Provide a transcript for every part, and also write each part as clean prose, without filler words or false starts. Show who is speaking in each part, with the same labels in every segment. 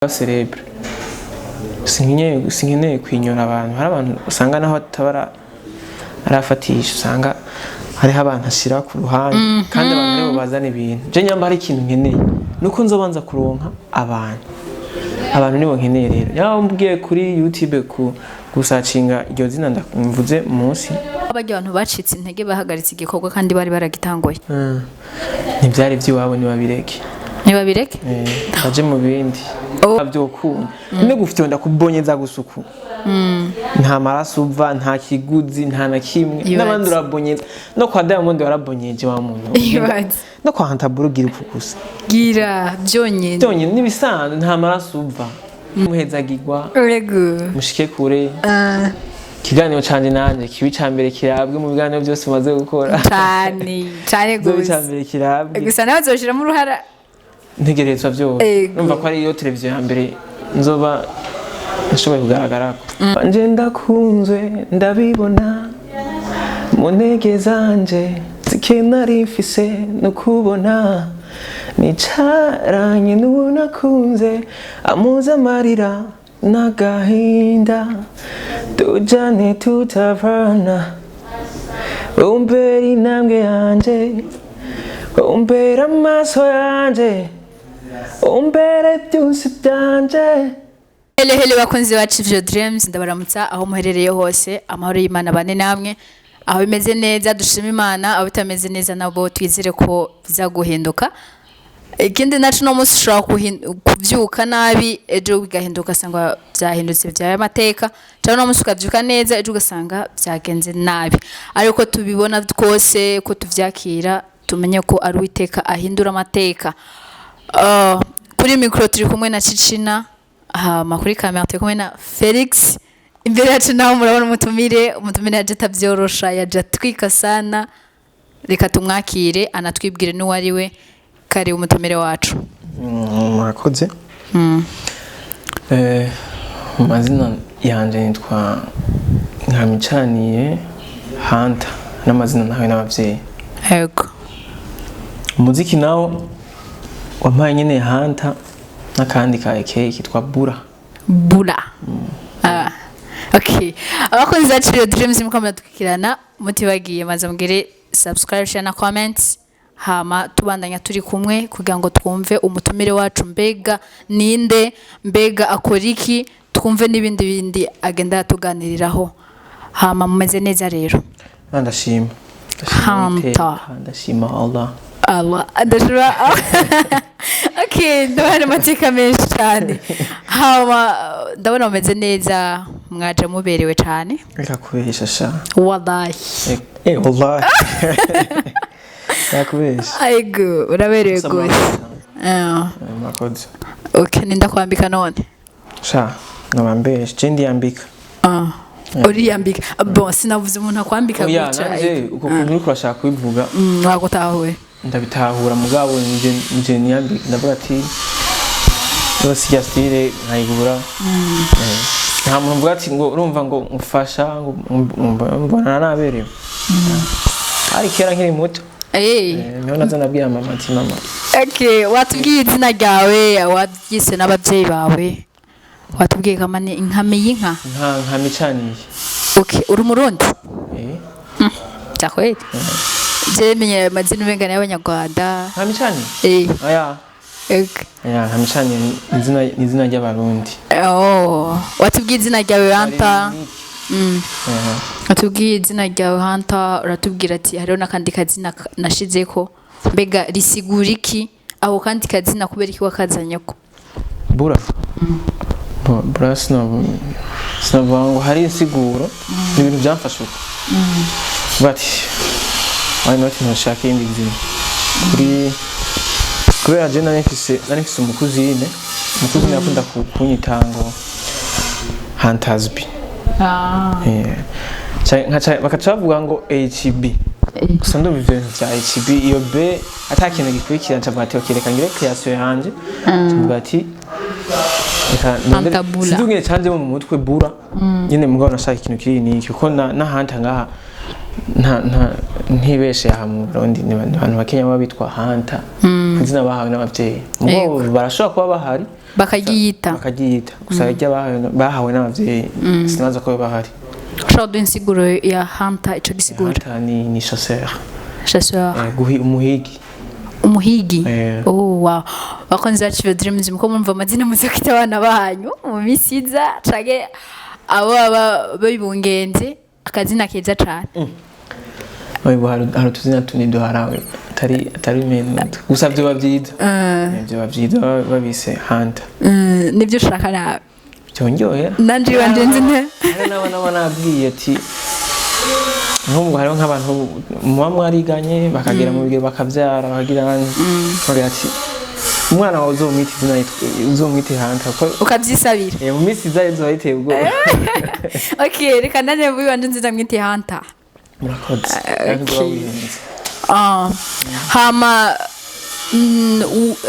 Speaker 1: celebre sinkeneye kwinyora abantu hari abantu usanga naho tabara arafatisha usanga hari abantu ashira ku ruhande kandi abantu rero bazana ibintu je nyamba hari ikintu nkeneye nuko nzobanza kuronka abantu nibo nkeneye rero yambwiye kuri YouTube gusacinga iryo zina ndamvuze munsi
Speaker 2: abajya abantu bacitse intege bahagaritse igikorwa kandi bari baragitangoye
Speaker 1: ntibyari by'iwabo nibabireke aje mu bindi abyokunda ne gufite ndakubonyeza gusuku nta maraso uva nta kiguzi nta na kimwe n'abandi urabonyeza no kwa Diamond warabonyeje wa muntu no kwa Hantaburugira ukukusa
Speaker 2: gira byonyine
Speaker 1: nibisanzwe nta maraso uva muhezagirwa mushike kure kiganiro canje nanje kibi cambere kirabwe mu biganiro byose umaze gukora
Speaker 2: cyane
Speaker 1: gusa cambere kirabwe
Speaker 2: gusa nawe zoshira mu ruhara
Speaker 1: ntegerezwa byose numva ko ari iyo televiziyo ya mbere nzoba nashoboye kugaragara ko nje ndakunzwe ndabibona mu ntege zanje zikenari mfise no kubona nicaranye n'uwo nakunze amuza amarira n'agahinda tujane tutavana umbera intambwe yanje umbera amaso yanje umbere byose byanje
Speaker 2: hele bakunzi bacu Vyo Dreams ndabaramutsa aho muherereye hose amahoro y'Imana bane namwe aho bimeze neza dushima Imana aho bitameze neza nabo twizere ko bizaguhinduka ikindi nacu no musi ushobora kuvyuka nabi ejo bigahinduka sangwa byahindutse byaye amateka cyangwa no musi ukavyuka neza ejo ugasanga byagenze nabi ariko tubibona twose ko tuvyakira tumenye ko ari Uwiteka ahindura amateka kuri micro turi kumwe na Cicina makuri kamera turi kumwe na Felix imbere yacu naho murabona umutumire yaje tabyorosha yaje twika sana reka tumwakire anatwibwire n'uwo ari we kare umutumire wacu
Speaker 1: murakoze amazina yanje nitwa Nkamicaniye Hanta n'amazina nawe n'abavyeyi
Speaker 2: yego
Speaker 1: umuziki nawo wampaye nyene Hanta nakandi ka eke kitwa
Speaker 2: BULA okay abakunzi bacu Vyo Dreams mukomeza tukikirana mutibagiye maze mugire subscribe share na comments hama tubandanya turi kumwe kugira ngo twumve umutumire wacu mbega ninde mbega akoriki twumve n'ibindi agenda yatuganiriraho hama mumeze neza rero
Speaker 1: ndashima Allah
Speaker 2: adashura okay ndabona mateka menshi cyane hama ndabona mumeze neza mwaje muberewe cyane
Speaker 1: reka kubesha sha
Speaker 2: wallahi
Speaker 1: wallahi yakubesha
Speaker 2: aigo uraberewe gose
Speaker 1: makoze
Speaker 2: okay ninda kwambika none
Speaker 1: sha nabambesha je ndiyambika
Speaker 2: uriyambika bon sinavuze umuntu akwambika
Speaker 1: guca uko kuntu uri kurashaka kubivuga
Speaker 2: wagutahuye
Speaker 1: ndabitahura mugabo nje niyambika ndavuga ati yose ya style nkayigura nta muntu mvuga ati ngo urumva ngo mufasha ngo mbona naberewe ari kera nkiri muto niho nazanabwiye mama ati mama
Speaker 2: okay watubwiye izina ryawe wabyise n'abavyeyi bawe watubwiye kama ni Nkamiyinka
Speaker 1: Nkamicaniye
Speaker 2: okay uri umurundi takweli je menye amazina mengana y'abanyarwanda
Speaker 1: Nkamicaniye aya Nkamicaniye izina ry'abarundi
Speaker 2: watubwiye izina ryawe Hanta watubwiye izina ryawe Hanta uratubwira ati hariho nakandi kazina nashizeko mbega risigura iki aho kandi kazina kubera iki wakazanyeko
Speaker 1: BULA BULA sinavuga ngo hari insiguro ibintu byamfashe uko bati why not ntushaka indi nzira kubera je nari mfise umukuzine akunda kunyita ngo Hantasbi bakaca bavuga ngo HB gusa ndumva ivyo bintu vya HB iyo B atakintu gikurikira ncavuga ati reka ngire creation yanje ncavuga ati sindugiye canje mu mutwe BULA nyene mugabo nashaka ikintu kiri niki kuko na Hanta ngaha ntibeshe hamwe Burundi ni abantu bakenya babitwa Hanta kuzina bahawe n'abavyeyi ngo barashobora kuba bahari
Speaker 2: bakagiyita
Speaker 1: gusa rya bahawe n'abavyeyi sinaza ko bahari
Speaker 2: ushobora kuduha insiguro ya hunter ico gisigura
Speaker 1: hunter ni chasseur umuhigi
Speaker 2: oh wow bakonze bacive dreams muko mumva amazina muze kwita abana banyu mu misiza cage abo baba babungenze akazina keza cyane
Speaker 1: hari tuzina tunido harawe atari mena gusa byo babyiza babise hunter
Speaker 2: nibyo ushaka nawe
Speaker 1: byonyohera
Speaker 2: nanje wanje nzine
Speaker 1: nabona nabwiye ati nk'ubwo hariho nk'abantu muba mwariganye bakagera mu bigero bakabyara bakagira ati umwana wawe uzomwite hunter
Speaker 2: ukabyisabira
Speaker 1: mu minsi izayo uzoba yiteye ubwoba
Speaker 2: okay reka nane wanje nziza mwite hunter
Speaker 1: murakoze
Speaker 2: hama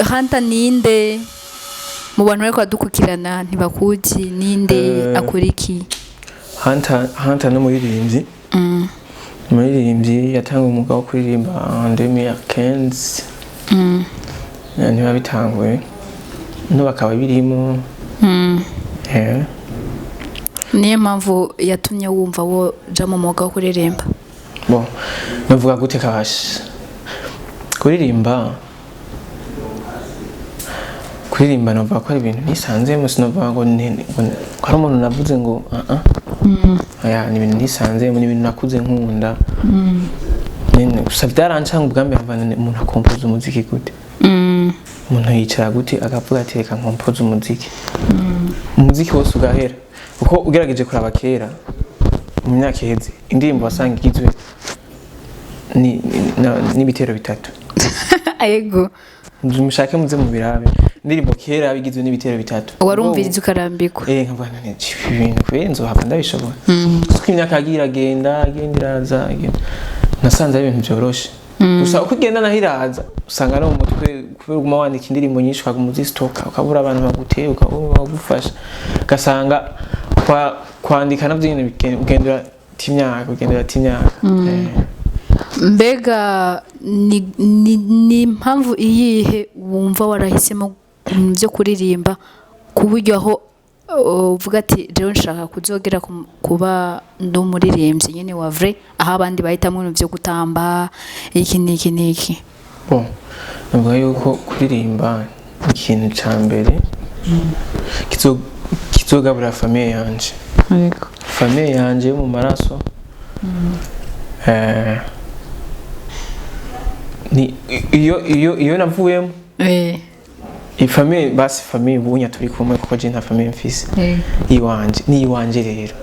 Speaker 2: hunter ninde mu bantu bariko badukukirana ntibakuzi ninde akora iki
Speaker 1: hunter no muririmbyi yatanga umwuga wo kuririmba en 2015 niba bitanguye no bakaba birimo
Speaker 2: niyo mpamvu yatumye wumva wo ja mu mwuga wo kuririmba
Speaker 1: bon navuga gute kabashi kuririmba navuga ko ari ibintu nisanze mu sinovuga ngo ari umuntu navuze ngo ni ibintu nisanze ni ibintu nakuze nkunda gusa byarancanga ubwambe mvana umuntu akompoza umuziki gute umuntu yicara gute akavuga ati reka nkompoza umuziki wose ugahera kuko ugerageje kuraba kera mu myaka iheze indirimbo wasanga igizwe n'ibitero bitatu
Speaker 2: yego
Speaker 1: mushake muze mu birabe indirimbo kera bigizwe n'ibitero bitatu
Speaker 2: warumviriza ukarambikwa
Speaker 1: nkavuga nti ibintu kwenzo hapa ndabishobora kuko imyaka agenda iraza nasanze ari ibintu byoroshe gusa uko ugenda nahiraza usanga ari mu mutwe kubera uguma wandika indirimbo nyinshi ukagumuzisitoka ukabura abantu baguteye ukagufasha ugasanga kwandika navyo nyene ugendera timyaka
Speaker 2: mbega ni impamvu iyihe wumva warahisemo byo kuririmba ku buryo aho uvuga ati rero nshaka kuzogera kuba ndumuririmbyi nyene wa vrai aho abandi bahitamwe byo gutamba iki niki
Speaker 1: navuga yuko kuririmba ikintu ca mbere kizogabura famille yanje yo mu maraso ni iyo navuyemo famille bunya turi kumwe kuko je nta famille mfise iwanje rero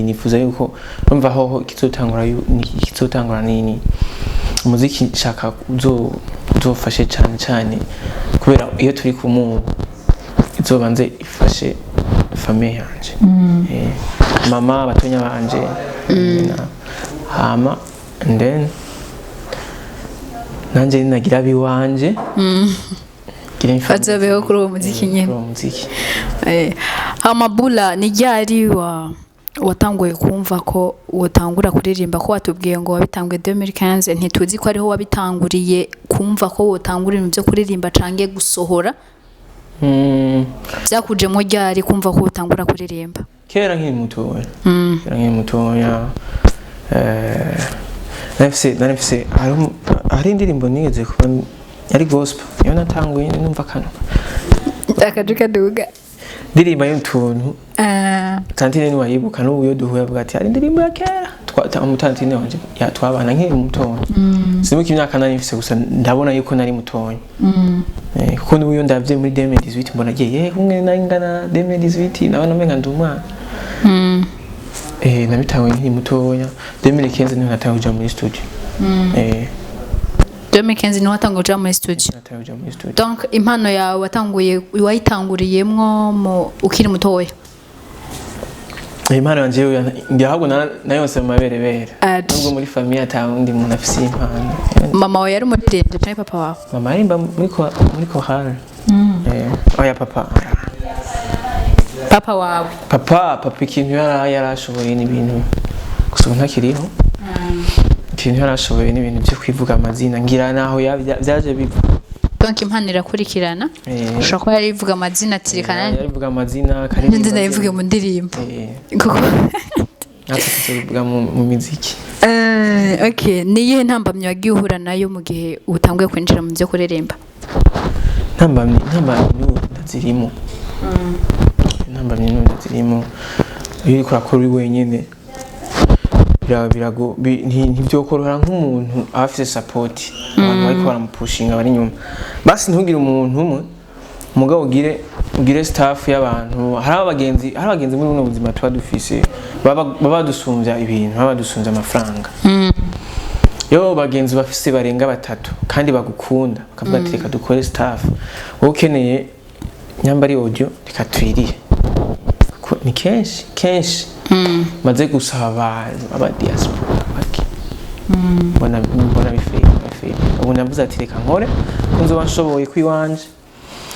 Speaker 1: nifuza yuko umva aho kizotangura nini umuziki nshaka uzofashe cyane kubera iyo turi kumwe izobanze ifashe famille yanje mama batonya banje hama and then nanje nagira biwanje
Speaker 2: azabeho kuri uwo muziki nyine hama BOOLA ni ryari watanguye kumva ko wotangura kuririmba ko watubwiye ngo wabitanguye 2015 ntituzi ko ariho wabitanguriye kumva ko wotangura ibintu byo kuririmba cange gusohora byakujemo ryari kumva ko wotangura kuririmba
Speaker 1: kera nkiri mutoya nafise hari indirimbo nigeze kuba ari gospel iyo natanguye numva kano
Speaker 2: akaduka duga
Speaker 1: ndirimba y'utuntu tantine ni wayibuka n'ubu yo duhuye avuga ati hari indirimbo ya kera umutantine wanje twabana nkiri mutoya simuka imyaka nari mfise gusa ndabona yuko nari mutoya kuko n'ubu yo ndavye muri 2018 mbona giye kumwe nangana 2018 nabona menga ndumwana nabitanguye nkiri mutoya 2015 niho natanguye kuja muri studio
Speaker 2: 2015 niho watanguye kuja muri studio donc impano yawe wayitanguriyemwo ukiri mutoya
Speaker 1: impano yanje ndihabwo nayose mu maberebere nubwo muri famille atawundi muntu afise impano
Speaker 2: mama wawe yari umuririmbyi cyane papa wawe
Speaker 1: mama arimba muri chorale oya
Speaker 2: papa wawe
Speaker 1: papa ikintu yarashoboye n'ibintu gusa ntakiriho ikintu yarashoboye n'ibintu byo kwivuga amazina ngira naho byaje biva
Speaker 2: donc impano irakurikirana ushobora kuba yarivuga amazina atirikana
Speaker 1: yarivuga amazina kandi
Speaker 2: ndende yavuga mu ndirimbo kuko
Speaker 1: natwe tuvuga mu muziki
Speaker 2: okay niye ntambamye wagiye uhura nayo mu gihe utanguye kwinjira mu byo kuririmba
Speaker 1: ntambamye ndazirimo ntambamye ndazirimo iyo urakora wenyine ntibyokorohera nk'umuntu aba afite support abantu bariko baramupushinga bari inyuma basi ntugire umuntu umwe umugabo ugire staff y'abantu hari abagenzi muri buno buzima tuba dufise baba badusumbya ibintu baba badusumbya amafaranga yo bagenzi bafise barenga batatu kandi bagukunda bakavuga ati reka dukore staff wowe ukeneye nyambari audio reka twiriye ni kenshi maze gusaba aba diaspora baki mbona bifeye ubu navuze ati reka nkore ko nzoba nshoboye kwiwanje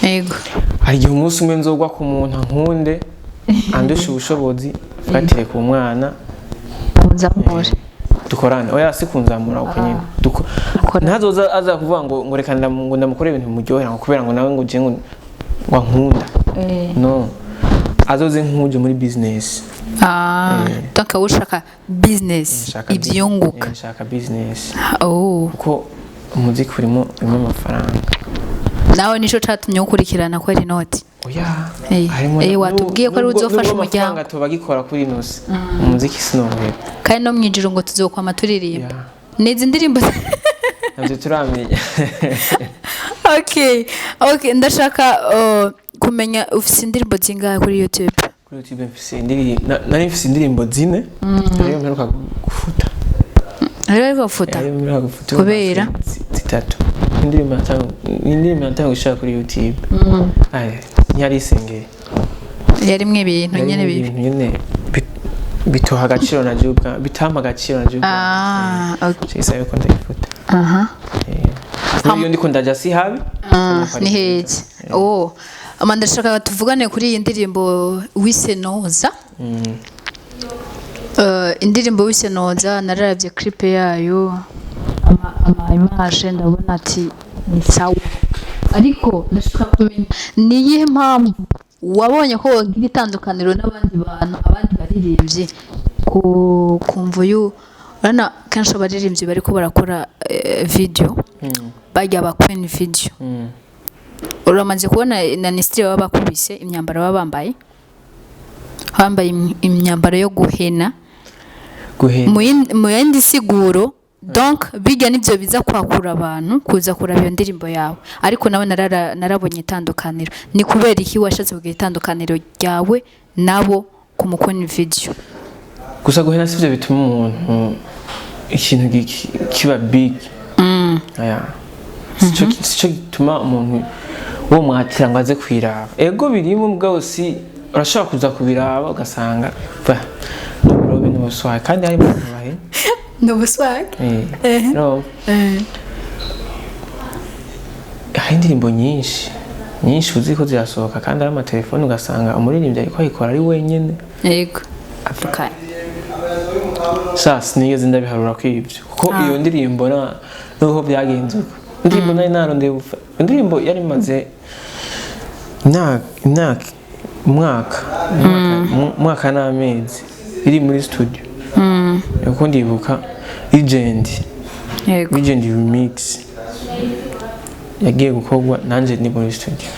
Speaker 2: yego
Speaker 1: hari igihe umunsi umwe nzogwa ku muntu nkunde andusha ubushobozi fatire ku mwana
Speaker 2: nzamure
Speaker 1: dukorane oya si kunzamura uko nyine ntazoza aza kuvuga ngo reka ndamukore ibintu bimuryohera kubera ngo nawe ngo je ngo nkunda no azoze nkuje muri business
Speaker 2: donc ushaka business ibyunguka
Speaker 1: nshaka business kuko umuziki urimo amafaranga
Speaker 2: nawe nico catumye ukurikirana ko ari noti
Speaker 1: oya
Speaker 2: watubwiye ko ari uzofasha umuryango
Speaker 1: tubagikora kuri nose umuziki sinohera
Speaker 2: kandi no mwijiro ngo tuzokwama turirimba nezi ndirimbo
Speaker 1: navyo turamenya
Speaker 2: okay ndashaka kumenya ufise indirimbo zingahe kuri YouTube
Speaker 1: mfise indirimbo zine rero mperuka gufuta
Speaker 2: kubera
Speaker 1: zitatu indirimbo natanga gushaka kuri YouTube ntiyari isengeye
Speaker 2: yarimwe ibintu
Speaker 1: nyene bitoha agaciro na jubwa bitama agaciro na jubwa
Speaker 2: okay
Speaker 1: cyisa yuko ndayifuta iyo ndiko ndaja si habi
Speaker 2: ni heze ndashaka tuvugane kuri iyi ndirimbo wisenoza indirimbo wisenoza nararavye clip yayo ama image ndabona ati ni sawa ariko ndashaka kumenya niyihe mpamvu wabonye ko wagira itandukaniro n'abandi bantu abandi baririmbye kumva uyu urana kenshi abaririmbyi bariko barakora video bajya bakora video uramaze kubona na Nistri baba bakubise imyambaro baba bambaye imyambaro yo guhena mu yindi siguro donc bijya nivyo biza kwakura abantu kuza kuraba iyo ndirimbo yawe ariko nawe narabonye itandukaniro ni kubera iki washatse kugira itandukaniro ryawe nabo kumukora video
Speaker 1: gusa guhena sivyo bituma umuntu ikintu kiba big sico gituma umuntu wo mwatira ngo aze kwiraba ego birimo mugabo si urashaka kuza kubiraba ugasanga n'uburobe n'ubuswaye kandi harimo abahe
Speaker 2: n'ubuswaye
Speaker 1: no hari indirimbo nyinshi uzi ko zirasohoka kandi ari amatelefone ugasanga umuririmbyi ariko ayikora ari wenyine
Speaker 2: yego apfukanye
Speaker 1: sinigeze ndabiharura kw'ibyo kuko iyo ndirimbo n'uko byagenze indirimbo nari narondeye indirimbo yari imaze umwaka n'amezi iri muri studio uko ndibuka Legend remix yagiye gukorwa nanje ni muri studio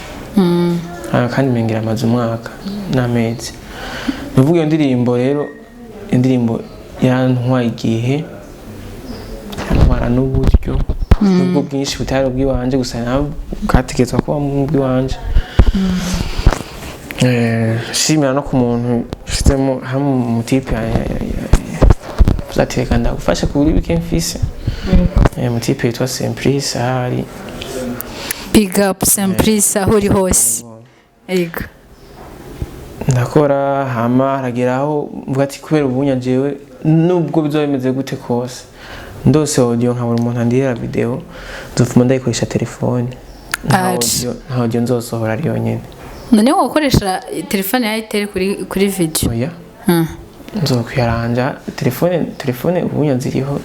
Speaker 1: kandi mengira amaze umwaka n'amezi nuvuga iyo ndirimbo rero indirimbo yantwaye igihe yantwara n'uburyo nubwo bwinshi butari ubwiwanje gusa nawe bwategetswe kuba mu bwiwanje shimira no ku muntu ufitemo hamwe mu tipe zatereka ndagufasha kuri weekend fise mu tipe yitwa Simplice hari
Speaker 2: big up Simplice aho uri hose yego
Speaker 1: ndakora hama harageraho mvuga ati kubera ubunya jewe nubwo bizomeze gute kose ndose audio nkabura umuntu andira video nzofuma ndayikoresha telefone nta audio nzosohora ari yonyene
Speaker 2: none wokoresha telefone ya itere kuri video
Speaker 1: oya nzokwiranja telefone ubunya ziriho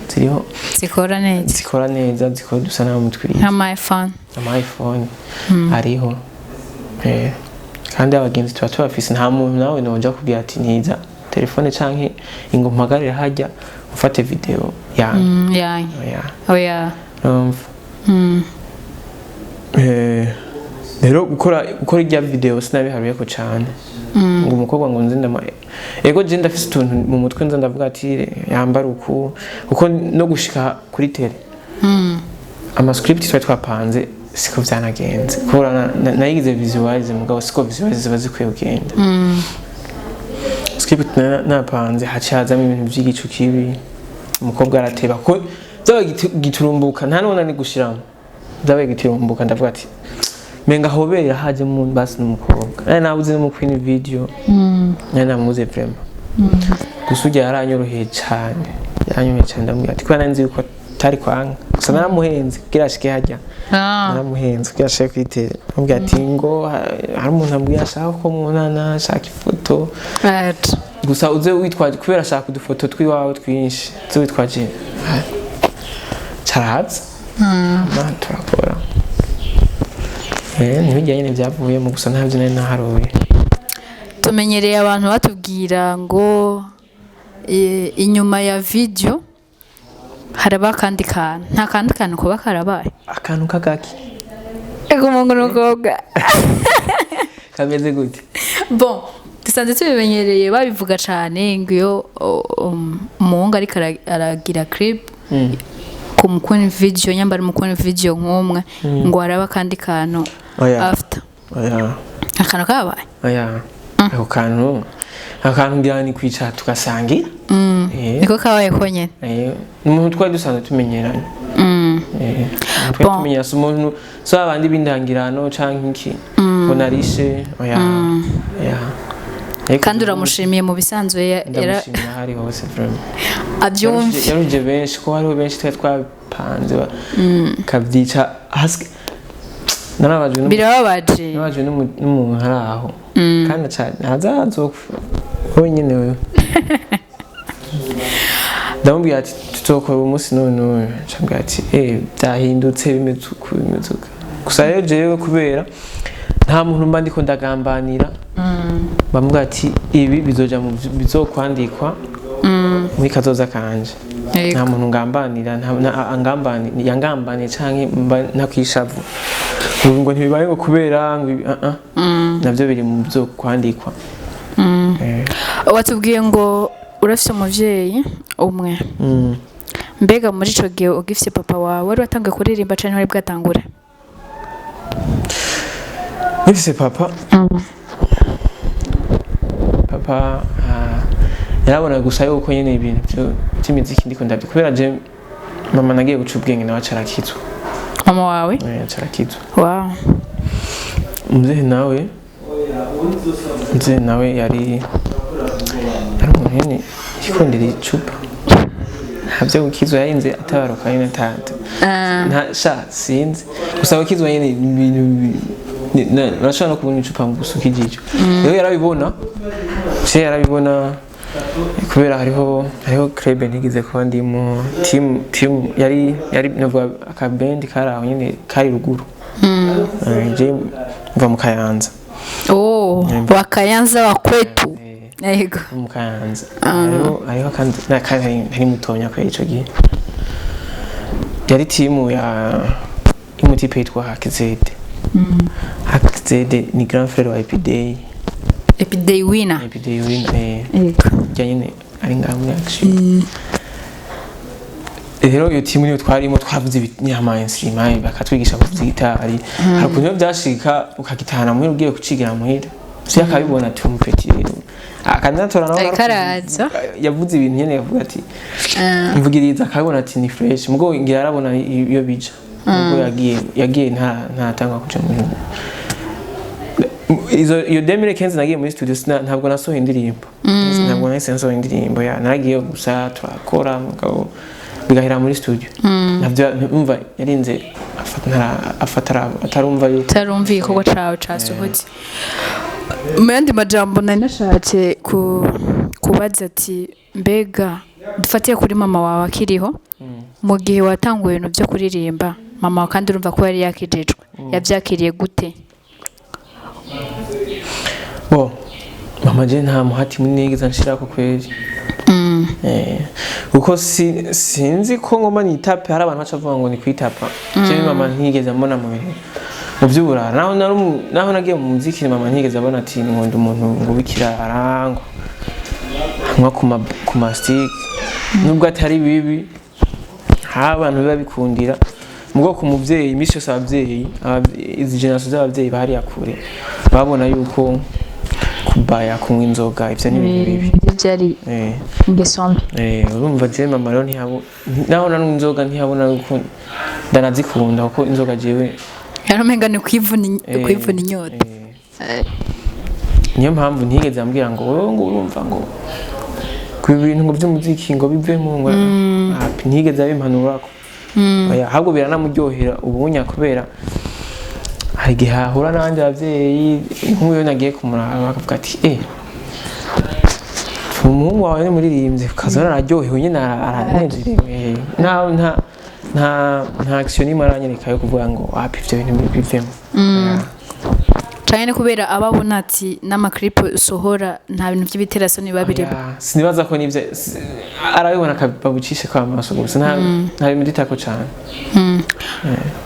Speaker 2: zikora neza
Speaker 1: zikora dusa na mutwiri
Speaker 2: nka my phone
Speaker 1: ama iPhone ariho kandi abagenzi tuba tubafise nta muntu nawe noja kubwira ati niza telefone canke ngo mpagarire hajya ufate video
Speaker 2: oya
Speaker 1: rero gukora irya video sinabiharuye ko cyane ngo umukobwa ngo nzi ego je ndafise utuntu mu mutwe nza ndavuga ati yambara uko no gushika kuri tele ama script twapanze siko vyanagenze kubona nayigize visualize mugabo siko visualize ziba zikwiye kugenda script napanze hacazamo ibintu by'igicu kibi umukobwa arateba ko zabaye giturumbuka nta none ni gushiramo zabaye giturumbuka ndavuga ati menga hobera haje mu basi n'umukobwa nabuze no mu queen video namuze vraiment gusujya yaranyoroheye cyane ndamubwira ati kwana nzi uko tari kwanga gusa naramuhenze kugira ashike hajya naramuhenze kugira ashike kwitera ambwira ati ngo hari umuntu ambwira ashaka ko munana ashaka ifoto gusa uze witwaje kubera ashaka udufoto twiwawe twinshi witwaje caraza turakora ntibijyanye byavuye mu gusa ntabyo nari naharuye
Speaker 2: tumenyereye abantu batubwira ngo inyuma ya video haraba kandi kantu nta kandi kantu kuba karabaye
Speaker 1: akantu kagaki
Speaker 2: ego umuntu n'umukobwa
Speaker 1: kameze gute
Speaker 2: bon dusanzwe tubimenyereye babivuga cyane ngo iyo umuhungu ariko aragira clip ku mukuni video nyambara mukuni video nk'umwe ngo haraba kandi kantu after akantu kabaye ako kantu ngira ni kwicara tugasangira niko kabaye ko nyene umuntu twari dusanzwe tumenyeranye twari tumenyera umuntu so abandi bindangirano canke iki ngo narishe kandi uramushimiye mu bisanzwe
Speaker 1: ndamushimira hari hose vraiment
Speaker 2: abyumve
Speaker 1: yaruje benshi ko hariho benshi twapanze kabyica haske birababaje n'umuntu hari aho kandi hazazo wenyine wewe ndamubwira ati tutokora umunsi none cyangwa ati byahindutse bimeze uko gusa rero jewe kubera nta muntu mba ndiko ndagambanira bamubwira ati ibi bizoja mu bizokwandikwa muri kazoza kanje nta muntu ngambanira yangambaniye canke ntakwishavu ngo ntibibaye ngo kubera ngo navyo biri mu bizokwandikwa
Speaker 2: watubwiye ngo urafise umuvyeyi umwe mbega muri ico gihe ugifise papa wawe wari watangiye kuririmba canke wari bwatangure
Speaker 1: ngifise papa yarabona gusa yuko nyene ibintu by'imiziki ndiko ndabyo kubera je mama nagiye guca ubwenge nawe acarakizwa
Speaker 2: mama wawe
Speaker 1: acarakizwa
Speaker 2: wow
Speaker 1: mzee nawe yari umuntu nyene yikundira icupa ntabyo gukizwa yarinze atabaruka nyene tante sinzi gusa gukizwa nyene ibintu nashaka kubona icupa mu gusuka igico rero yarabibona kubera hariho club nigize ko ndimo team yari navuga akabendi karaho nyine kari ruguru je mva mu Kayanza
Speaker 2: wa Kayanza wa kwetu yego
Speaker 1: mu Kayanza hariho kandi hari mutonya kwa ico gihe yari team ya imutipe yitwa Hakizede Hakizede ni grand frère wa Epidei
Speaker 2: winner
Speaker 1: nyine ari ngamwe action rero iyo timu niyo twarimo twavuze ibinyamainstrima bakatwigisha kuvuza gitari hakunyo byashika ukagitana muri ugiye kucigira muhira si akabibona tumpeti akanatora nawe yavuze ibintu nyene yavuga ati mvugiriza akabona ati ni fresh mugo ngira arabona iyo bija mugo yagiye ntatanga kuja mu iyo 2015 nagiye muri studio ntabwo nasohoye indirimbo ntabwo nasohoye indirimbo naragiye gusa turakora mugabo bigahera muri studio nabyo umva yarinze atarumva yuko
Speaker 2: tarumviye ko cawe casohotse muyandi majambo nari nashatse kubaza ati mbega dufatiye kuri mama wawe akiriho mu gihe watanguye ibintu byo kuririmba mama kandi urumva ko yari yakijejwe yavyakiriye gute
Speaker 1: mama je nta muhati munigeze nshira ko kweri uko sinzi ko ngoma ni tape hari abantu bacavuga ngo ni kwitapa je mama ntigeze mbona mu bintu mu by'uburara naho nagiye mu muziki mama ntigeze abona ati ngo umuntu ngo bikirara ngo nko ku mastic nubwo atari bibi abantu babikundira mugo ku muvyeyi imisi yose abavyeyi izi generation z'abavyeyi bari yakure babona yuko kubaya kunywa inzoga ivyo ni ibintu bibi
Speaker 2: byari ingeso
Speaker 1: urumva je mama rero ntiyabo naho nanywa inzoga ntiyabona yuko ndanazikunda kuko inzoga jewe
Speaker 2: yarumenga ni kwivuna inyota
Speaker 1: niyo mpamvu ntigeze ambwira ngo wowe ngo urumva ngo ku bintu ngo by'umuziki ngo bivemo ngo ntigeze abimpanurako ahubwo biranamuryohera ubunya kubera hari igihe hahura n'abandi bavyeyi nk'uyo nagiye kumuraba bakavuga ati umuhungu wawe ni muririmbyi ukazana araryohewe nyine aranezerewe nta action imwe aranyereka yo kuvuga ngo ivyo bintu bivemo
Speaker 2: cyane kubera ababona ati n'amaclip usohora nta bintu by'ibiterasoni babirimo
Speaker 1: sinibaza ko nivyo arabibona akababucishe kwa maso gusa nta bintu ditako cyane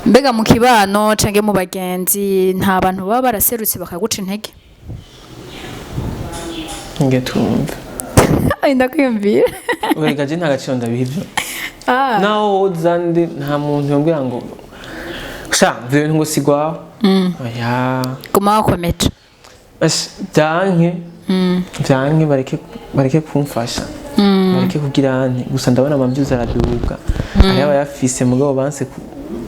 Speaker 2: mbega mu kibano cange mu bagenzi nta bantu baba baraserutse bakaguca intege
Speaker 1: ngetumva
Speaker 2: ndakwiyumvira
Speaker 1: urega je nta gaciro ndabihivyo naho zande nta muntu yombwira ngo sha ibintu ngo sigwa
Speaker 2: guma wakomeje
Speaker 1: byanke bareke kumfasha bareke kugira gusa ndabona amavyuzi araduga ayaba yafise mugabo banse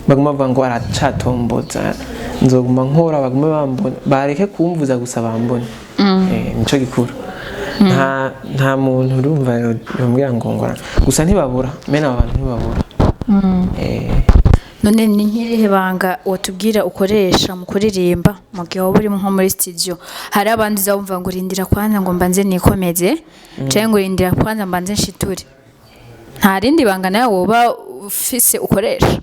Speaker 1: baguma bavuga ngo aracatomboza nzoguma nkora bagume bambona bareke kumvuza gusa bambona nico gikuru nta muntu urumva yombwira ngo ngora gusa ntibabura mena abantu ntibabura
Speaker 2: none ni nkirihe banga watubwira ukoresha mu kuririmba mu gihe waba uri nko muri studio hari abandi uzumva ngo urindira kwanza ngo mbanze nikomeze cyangwa ngo urindira kwanza mbanze nshiture nta rindi banga nawe woba ufise ukoresha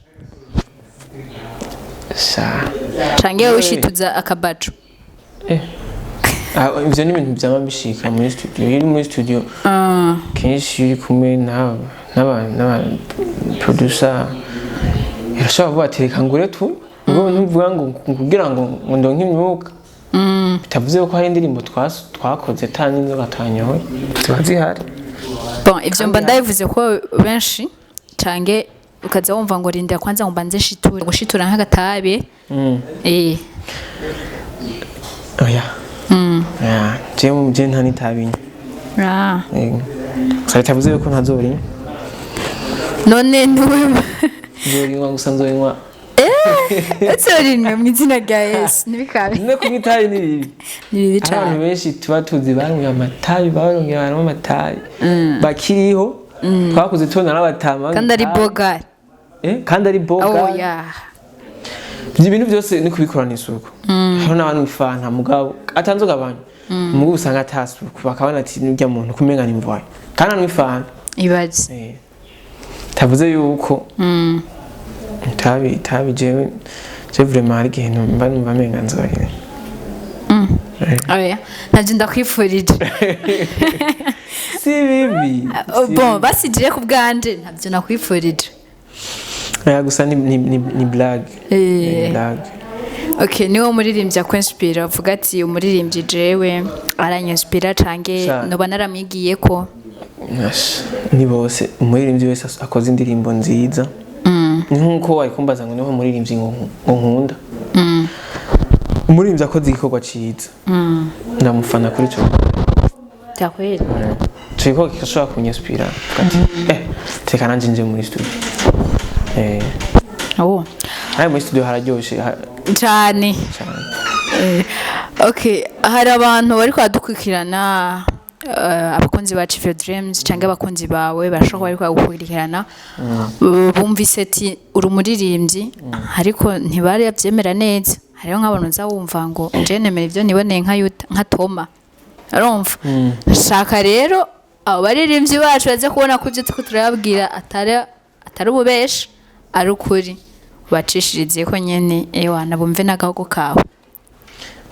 Speaker 2: cyangwa wishituza akabacu
Speaker 1: ivyo ni ibintu byama bishika muri studio iri muri studio kenshi uri kumwe n'aba producer irashobora kuvuga ati reka ngure tu ubwo ntuvuga ngo kugira ngo ndonke imyuka bitavuze ko hari indirimbo twakoze tani n'inzoga tanyoye ziba zihari
Speaker 2: ivyo mba ndabivuze ko benshi cange ukaza wumva ngo rindira kwanza ngo mbanze shiture gushitura nk'agatabe
Speaker 1: je nta nitabinya bitavuze ko ntazorinya
Speaker 2: none ntuwe
Speaker 1: nzorinywa gusa nzorinywa
Speaker 2: nzorinywa mu izina rya Yesu ntibikabe
Speaker 1: no kumitabi ni bibi abantu benshi tuba tuzi banywa amatabi barongera baranywa amatabi bakiriho twakuze tubona n'abatama
Speaker 2: kandi ari bogari
Speaker 1: kandi ari bogari ibintu byose ni kubikorana isuku hano n'abantu bifanta mugabo atanzoga abantu mugabo usanga atasuku bakabona ati n'urya muntu kumenga ni mvaye kandi anwifanta
Speaker 2: ibaze
Speaker 1: tavuze yuko tabi je vraiment hari igihe mba numva menga nzoye
Speaker 2: navyo ndakwifurije
Speaker 1: si bibi
Speaker 2: basijire ku bwanje navyo nakwifurije
Speaker 1: gusa ni blague
Speaker 2: okay niwo muririmbyi akwinspira uvuga ati umuririmbyi jewe aranyispira cange noba naramwigiye ko
Speaker 1: ni bose umuririmbyi wese akoze indirimbo nziza nkuko wayikumbaza ngo niho umuririmbyi ngo nkunda umuririmbyi akoze igikorwa ciza ndamufana kuri cyo
Speaker 2: takwera
Speaker 1: cyo kishobora kunyinspira ati teka nanje nje muri studio muri studio hararyoshe
Speaker 2: cyane okay hari abantu bari kwadukurikirana abakunzi ba Chief Dreams cyangwa abakunzi bawe barashobora bari kwagukurikirana bumvise ati uri umuririmbyi ariko ntibari yabyemera neza hariho nk'abantu uzawumva ngo nje nemera ibyo niboneye nka Toma arumva shaka rero abo baririmbyi bacu baze kubona ko ibyo turababwira atari ububesha ari ukuri bacishirize ko nyene ewana bumve n'agahugu kawe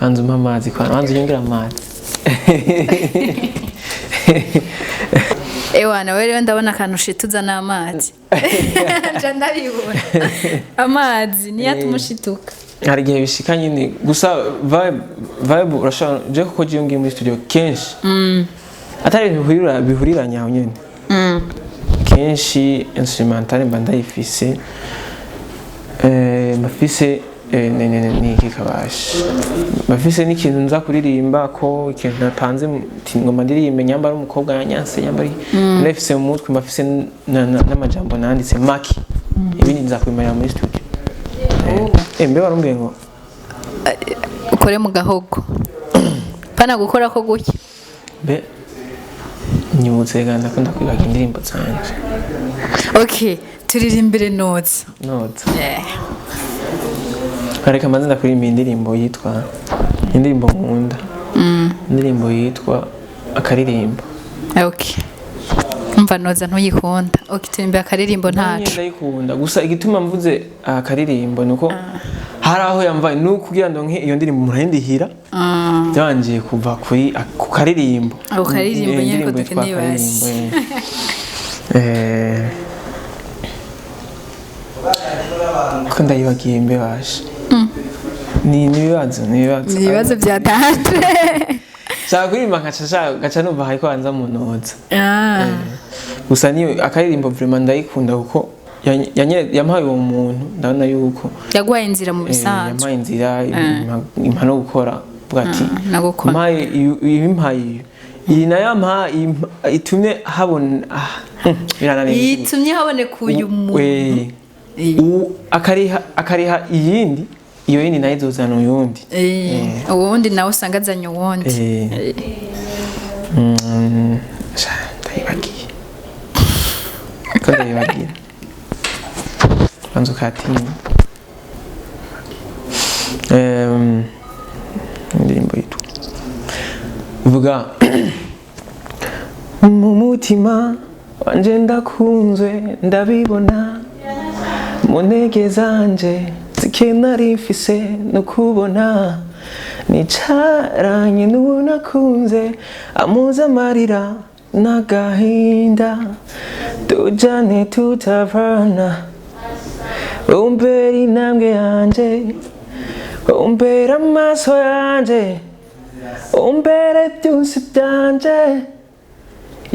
Speaker 1: banza umpa amazi kwana banza unyongera amazi
Speaker 2: ewana wewe ndabona akantu ushituza n'amazi nja ndabibona amazi niyo atumushituka
Speaker 1: hari igihe bishika nyine gusa vibe urashobora je kuko je ngiye muri studio kenshi atari ibintu bihuriranye aho nyene kenshi instrumental mba ndayifise mafise ni kikabasha mafise n'ikintu nza kuririmba ko ikintu napanze ngoma ndirimbe nyambara umukobwa yanyanse nyambari ndafise mu mutwe mafise n'amajambo nanditse maki ibindi nza kubimarira muri studio mbe warumbwiye ngo
Speaker 2: ukore mu gahogo pana gukora ko guki
Speaker 1: be nyibutse ganda ko ndakwibaga indirimbo zanje
Speaker 2: okay turirimbire notes
Speaker 1: Areka manzi ndakuririmba indirimbo yitwa indirimbo nkunda indirimbo yitwa akaririmbo
Speaker 2: okay umva noza ntuyikunda okay turimbe akaririmbo ntacu
Speaker 1: ndayikunda gusa igituma mvuze akaririmbo nuko hari aho yamvaye nuko kugira ngo iyo ndirimbo murahindihira byangiye kuva kuri ku karirimbo
Speaker 2: ako karirimbo nyine ko dukeneye basi
Speaker 1: ko ndayibagiye mbe bashe ni ibibazo
Speaker 2: byatanje
Speaker 1: shaka kuririmba gaca numva hariko hanza mu noza gusa niyo akaririmbo vraiment ndayikunda kuko yampaye uwo muntu ndabona yuko
Speaker 2: yaguhaye inzira mu bisanzwe
Speaker 1: yampaye inzira impano gukora bwati mpaye ibimpaye iyi nayampa itumye habona
Speaker 2: itumye haboneka uyu muntu
Speaker 1: akariha iyindi iyo yindi nayo izozana uyundi
Speaker 2: uwundi nawe usanga azanye uwundi
Speaker 1: ndayibagiye ko ndayibagiye banza ukatinya indirimbo yitwa ivuga mu mutima wanje ndakunzwe ndabibona mu ntege zanje zikenari mfise no kubona nicaranye n'uwo nakunze amuza amarira n'agahinda tujane tutavana umbera intambwe yanje umbera amaso yanje umbere byose byanje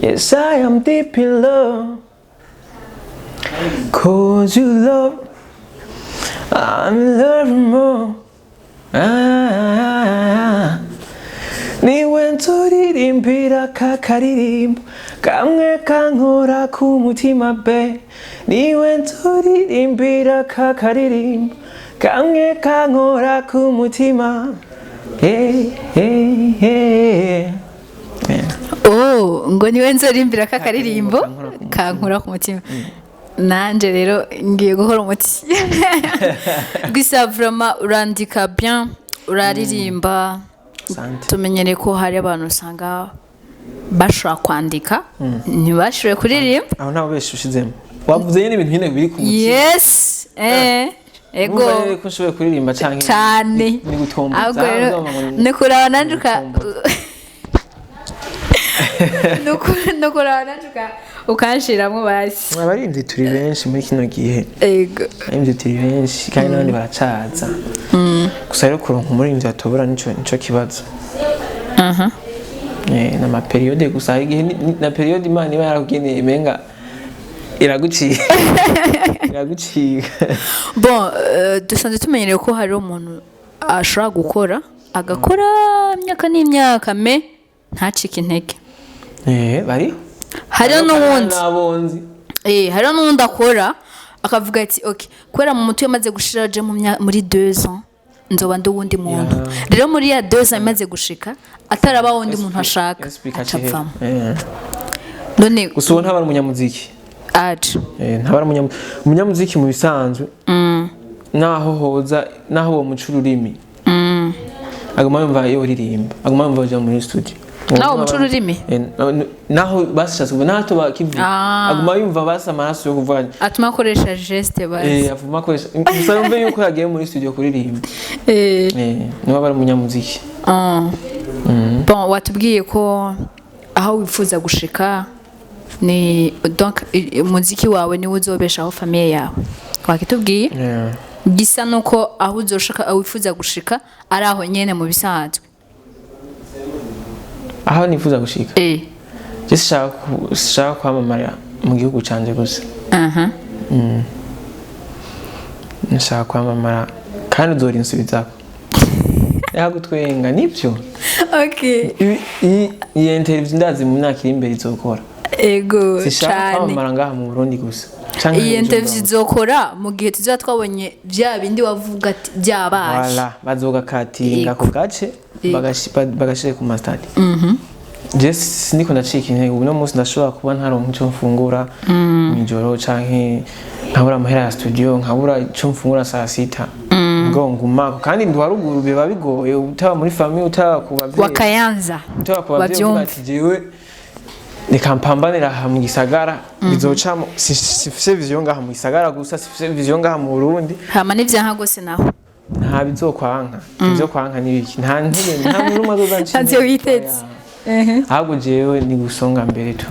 Speaker 1: yes I am deep in love cause you love I'm in love more niwe nzoririmbira kakaririmbo kamwe kankora ku mutima be niwe nzoririmbira kakaririmbo kamwe kankora ku mutima
Speaker 2: ngo niwe nzorimbira kakaririmbo kankora ku mutima nanje rero ngiye guhora umuti gusa vraiment urandika bien uraririmba tumenyere ko hari abantu usanga bashobora kwandika ntibashobore kuririmba
Speaker 1: aho nabo benshi ushizemo wavuze nyine ibintu nyine biri ku mutima
Speaker 2: yes ego
Speaker 1: ko nshoboye kuririmba
Speaker 2: cyane
Speaker 1: ni gutomba
Speaker 2: ahubwo rero nikuraba nanduka nukuraba nanduka ukanshiramo basi
Speaker 1: abarinzi turi benshi muri kino gihe
Speaker 2: ego
Speaker 1: abarinzi turi benshi kandi n'abandi baracaza gusa rero kuronka umurinzi atobora nico kibazo na periode gusa igihe na periode Imana iba yarakugeneye menga iraguciye
Speaker 2: bon dusanzwe tumenyereye ko hari umuntu ashobora gukora agakora imyaka n'imyaka me ntacike intege
Speaker 1: bari
Speaker 2: hariho n'uwundi hariho n'uwundi akora akavuga ati okay kubera mu mutwe yamaze gushira je muri 2 ans nzoba ndi wundi muntu rero muri ya 2 ans imaze gushika ataraba wundi muntu ashaka acapfamo none
Speaker 1: gusa uwo ntabara umunyamuziki
Speaker 2: aje
Speaker 1: ntabara umunyamuziki mu bisanzwe naho hoza naho uwo mucururimi aguma yumva iyo uririmba aguma yumva uja muri studio
Speaker 2: naho umuco ururimi
Speaker 1: naho bashatse kuvuga naho bakivuga aguma yumva basa amaraso yo kuvuga
Speaker 2: atuma akoresha geste basi
Speaker 1: avuma akoresha gusa yumve yuko yagiye muri studio kuririmba niba bari umunyamuziki
Speaker 2: bon watubwiye ko aho wifuza gushika ni donc umuziki wawe ni uzobeshaho famille yawe wakitubwiye gisa nuko aho uzoshaka wifuza gushika ari aho nyene mu bisanzwe
Speaker 1: aho nifuza gushika shaka kwamamara mu gihugu canje gusa nshaka kwamamara kandi uzora insubizako yagutwenga nibyo iyi interview ndazi mu myaka iri imbere izokora
Speaker 2: ego
Speaker 1: cyane kwamamara ngaha mu Burundi gusa
Speaker 2: iyi interview izokora mu gihe tuzaba twabonye bya bindi wavuga ati byabaye
Speaker 1: wala bazoga katinga ku gace bagashire ku mastadi just niko ndacika intege ubu no munsi ndashobora kuba ntaronka icyo mfungura mw'ijoro canke nkabura amahera ya studio nkabura icyo mfungura saa sita ngo ngumako kandi ndi waruguru biba bigoye utaba muri famille utaba ku bavyeyi
Speaker 2: wakayanza
Speaker 1: bavyumva jewe nikampambanira aha mu gisagara bizocamo sifise vision ngaha mu gisagara gusa sifise vision ngaha mu Burundi
Speaker 2: hama n'ivyanka gose naho
Speaker 1: nta bizokwanka ibyo kwanka nibiki nta ntege nta muri mazoza nci
Speaker 2: ntazo witetse
Speaker 1: ahubwo jewe ni gusonga mbere tu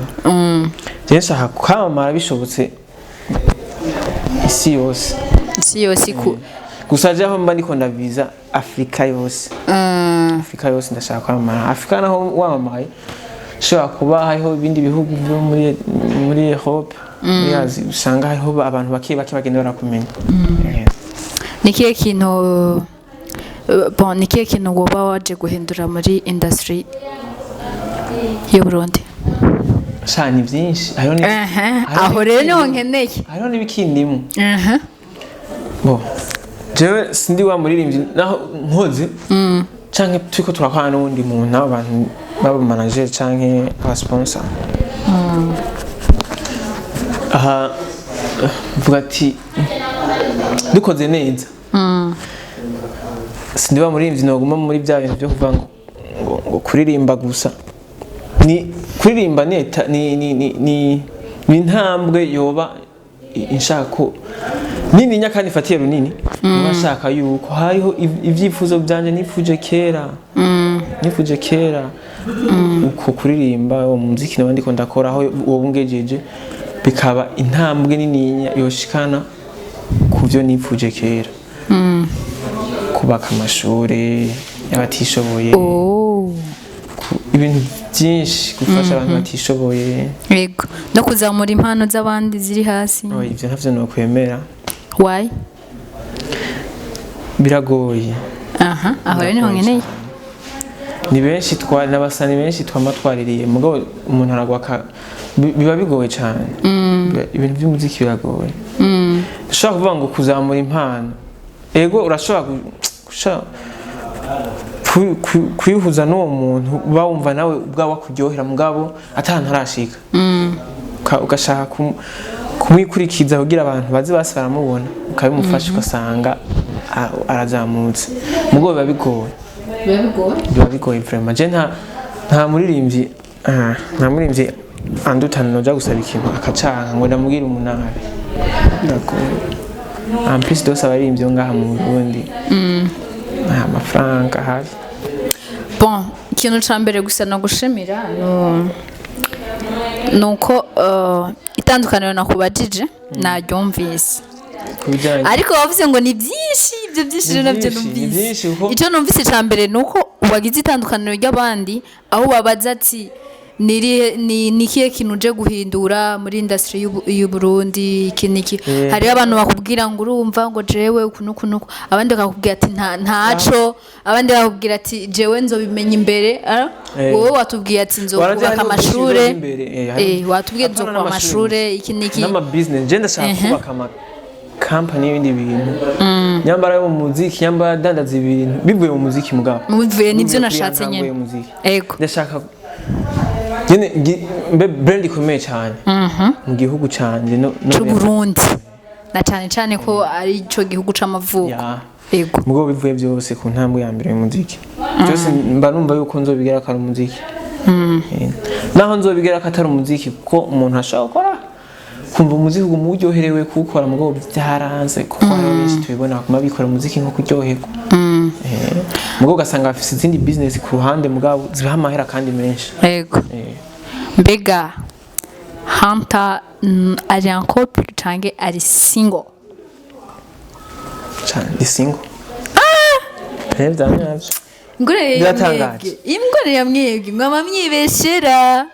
Speaker 1: je nshaka kwamamara bishobotse isi yose
Speaker 2: ku
Speaker 1: gusa je aho mba ndiko ndaviza Afrika yose ndashaka kwamamara Afrika naho wamamaye shobora kuba hariho ibindi bihugu byo muri Europe yazi usanga hariho abantu bake bagenda barakumenya
Speaker 2: nikiye kintu woba waje guhindura muri industry y'u Burundi
Speaker 1: shani byinshi
Speaker 2: aho rero niho nkeneye
Speaker 1: hariho n'ibikindimo bo jewe sindi wa muririmbyi naho nkoze canke turiko turakwana n'undi muntu abantu baba manager canke aba sponsor aha vuga ati dukoze neza sindi wa muririmbyi noguma muri bya bintu byo kuvuga ngo kuririmba gusa ni kuririmba ni intambwe yoba inshako nini nyakandi fatiye runini nashaka yuko hariho ivyifuzo byanje nifuje kera uko kuririmba uwo muziki nabandi ko ndakora aho wobungejeje bikaba intambwe nini yoshikana kuvyo nifuje kera kubaka amashure y'abatishoboye ibintu byinshi gufasha abantu batishoboye
Speaker 2: yego no kuzamura impano z'abandi ziri hasi
Speaker 1: ivyo ntavyo no kwemera
Speaker 2: why
Speaker 1: biragoye
Speaker 2: aho rero niho nkeneye
Speaker 1: ni benshi n'abasani benshi twamatwaririye mugabo umuntu aragwa biba bigoye cyane ibintu by'umuziki biragoye ushobora kuvuga ngo kuzamura impano ego urashobora kwihuza n'uwo muntu bawumva nawe ubwawe wakuryohera mugabo atantu arashika ugashaka kumwikurikiza kugira abantu bazi basi baramubona ukabimufasha ugasanga arazamutse mugabo biba bigoye vraiment je nta muririmbyi andutana noja gusaba ikintu akacanka ngo ndamubwira umunara ndagoye en plus dose abaririmbyi ngaha mu Burundi amafaranga hari
Speaker 2: bon ikintu ca mbere gusa no gushimira nuko itandukaniro nakubajije naryumvise ariko wavuze ngo ni byinshi ibyo byinshi nabyo numvise icyo numvise ca mbere nuko wagize itandukaniro ry'abandi aho babaza ati ni kiye kintu uje guhindura muri industry y'u Burundi iki hari abantu bakubwira ngo urumva ngo jewe ukunuku abandi bakubwira ati ntaco abandi bakubwira ati jewe nzobimenya imbere wowe watubwiye ati nzokubaka amashure watubwiye nzokubaka amashure iki
Speaker 1: n'ama business je ndashaka kubaka ama company y'ibindi bintu nyambara yo mu muziki nyambara dandaza ibintu bivuye mu muziki mugabo
Speaker 2: bivuye nivyo nashatse nyene ego
Speaker 1: ndashaka brand ikomeye cyane mu gihugu canje no
Speaker 2: Burundi na cyane ko ari ico gihugu c'amavuko
Speaker 1: ego mugabo bivuye byose ku ntambwe ya mbere y'umuziki byose mba numva yuko nzobigera kare umuziki naho nzobigera ko atari umuziki kuko umuntu ashobora gukora kumva umuziki umuryoherewe kuwukora mu bwo byaranze kuko hari benshi tubibona kuma bikora umuziki nko kuryoherwa mu bwo ugasanga bafite izindi business ku ruhande mugabo zibaha amahera kandi menshi.
Speaker 2: Yego. Mbega Hunter ari en couple cyangwa ari single?
Speaker 1: Ndi single. Byanyabyo.
Speaker 2: Ingore yamwebwe mwama mwibeshera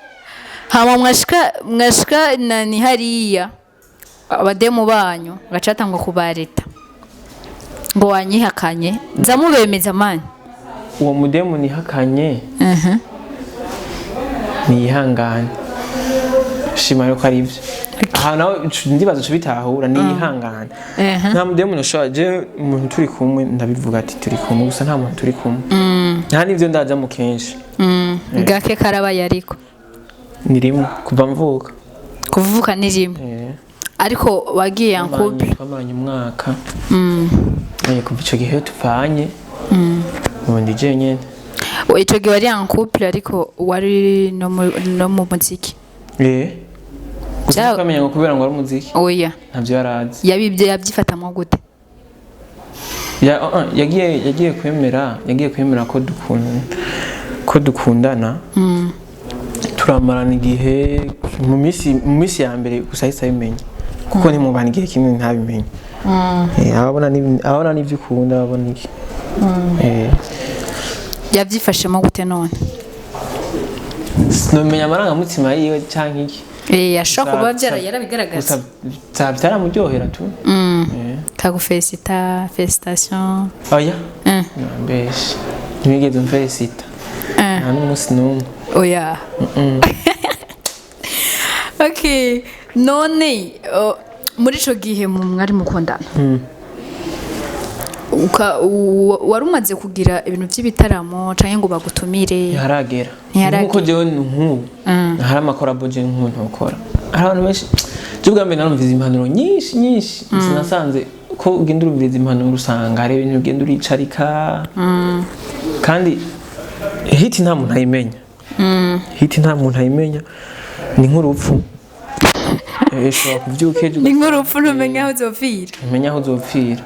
Speaker 2: hama mwashika nani hariya abademu banyu gacatangwa kubareta ngo wanyihakanye nzamubemeza mani
Speaker 1: uwo mudemu nihakanye niyihangane shima yuko ari ivyo aha nawe ndibaza cyo bitahura niyihangane nta mudemu nashaje umuntu turi kumwe ndabivuga ati turi kumwe gusa nta muntu turi kumwe nta nivyo ndaza mu kenshi
Speaker 2: gake karabaye ariko
Speaker 1: nirimo kuva mvuka
Speaker 2: kuvuka nirimo ariko wagiye en couple
Speaker 1: twamanye umwaka kuva ico gihe tupanye ubundi je nyene
Speaker 2: ico gihe wari en couple ariko wari no mu muziki
Speaker 1: ukamenya ngo kubera ngo ari umuziki
Speaker 2: oya
Speaker 1: ntavyo yarazi
Speaker 2: yabyifatamo gute
Speaker 1: yagiye kwemera ko dukundana turamarana igihe mu minsi ya mbere gusa ahise abimenya kuko ntimubana igihe kimwe ntabimenye abona n'ibyo ukunda abona iki
Speaker 2: yabyifashemo gute none
Speaker 1: sinomenya amarangamutima yiwe cyangwa iki
Speaker 2: ashobora kuba yarabigaragaza
Speaker 1: byaramuryohera tu
Speaker 2: kagufesita felicitation
Speaker 1: oya mbese ntibigeze umfelicita nta n'umunsi n'umwe
Speaker 2: oya okay none muri ico gihe mwari mukundana wari umaze kugira ibintu by'ibitaramo canke ngo bagutumire
Speaker 1: ntiharagera nkuko jewe nk'ubu hari amakorabo je nk'umuntu ukora hari abantu benshi je ubwa mbere narumviza impanuro nyinshi sinasanze ko ugenda urumviza impanuro usanga hari ibintu ugenda uricarika kandi hiti nta muntu ayimenya ni nk'urupfu ushobora kubyuka ejo
Speaker 2: ni nk'urupfu ntumenya aho uzopfira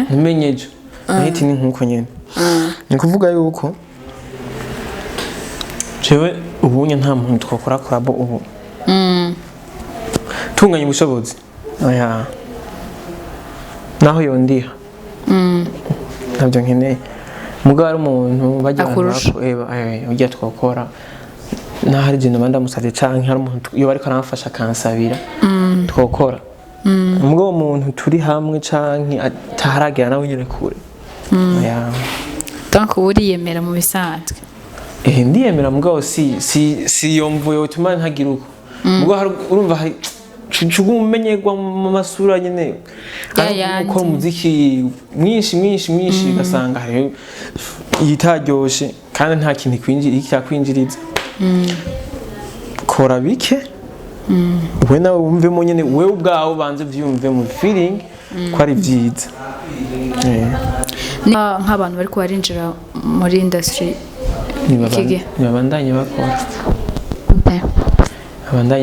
Speaker 1: ntumenye ejo hiti ni nk'uko nyine ni kuvuga yuko jewe ubunye nta muntu twakora korabo ubu tunganya ubushobozi oya naho yondiha ntabyo nkeneye mugabo ari umuntu bajya ujya twakora naho hari igihe nabandi amusabye canke hari umuntu iyo bariko aramfasha akansabira twakora mugabo umuntu turi hamwe canke ataharagira nawe nyine kure
Speaker 2: donc uriyemera mu bisanzwe
Speaker 1: ndiyemera mugabo si yomvuye utuma ntagira uko mugabo urumva hari umenyerwa mu masura nyine ukora umuziki mwinshi ugasanga hari yitaryoshe kandi nta kintu cyakwinjiriza kora bike we nawe wumvemo nyine wewe ubwawe ubanze vyumve mu feeling ko ari byiza
Speaker 2: nk'abantu bari kubarinjira muri industry
Speaker 1: nibabandanye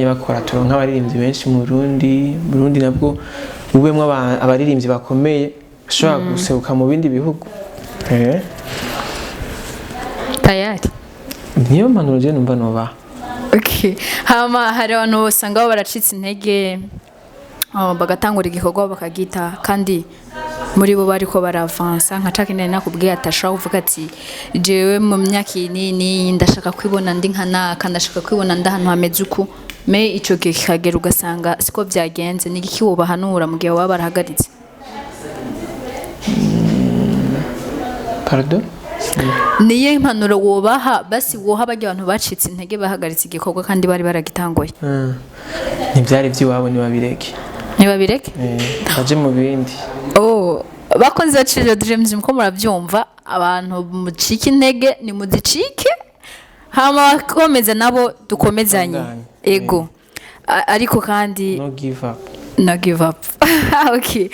Speaker 1: bakora turonka abaririmbyi benshi mu Burundi nabwo ubemwe abaririmbyi bakomeye bashobora guseruka mu bindi bihugu
Speaker 2: tayari
Speaker 1: niyo mpanuro je numva noba
Speaker 2: hama hari abantu usanga baracitse intege bagatangura igikorwa bakagita kandi muri bo bariko baravansa nka cakine nakubwiye atashaka kuvuga ati jewe mu myaka nini ndashaka kwibona ndi nkanaka ndashaka kwibona ndahantu hameze uku me ico gihe kikagera ugasanga siko byagenze ni iki wobahanura mu gihe waba barahagaritse
Speaker 1: pardon
Speaker 2: niye impanuro wobaha basi woha bajya abantu bacitse intege bahagaritse igikorwa kandi bari baragitangoye
Speaker 1: ntibyari by'iwabo ntibabireke baje mu bindi
Speaker 2: bakunze bacira dreams muko murabyumva abantu mucike intege ni muzicike hama bakomeza nabo dukomezanye ego ariko kandi
Speaker 1: no
Speaker 2: give up okay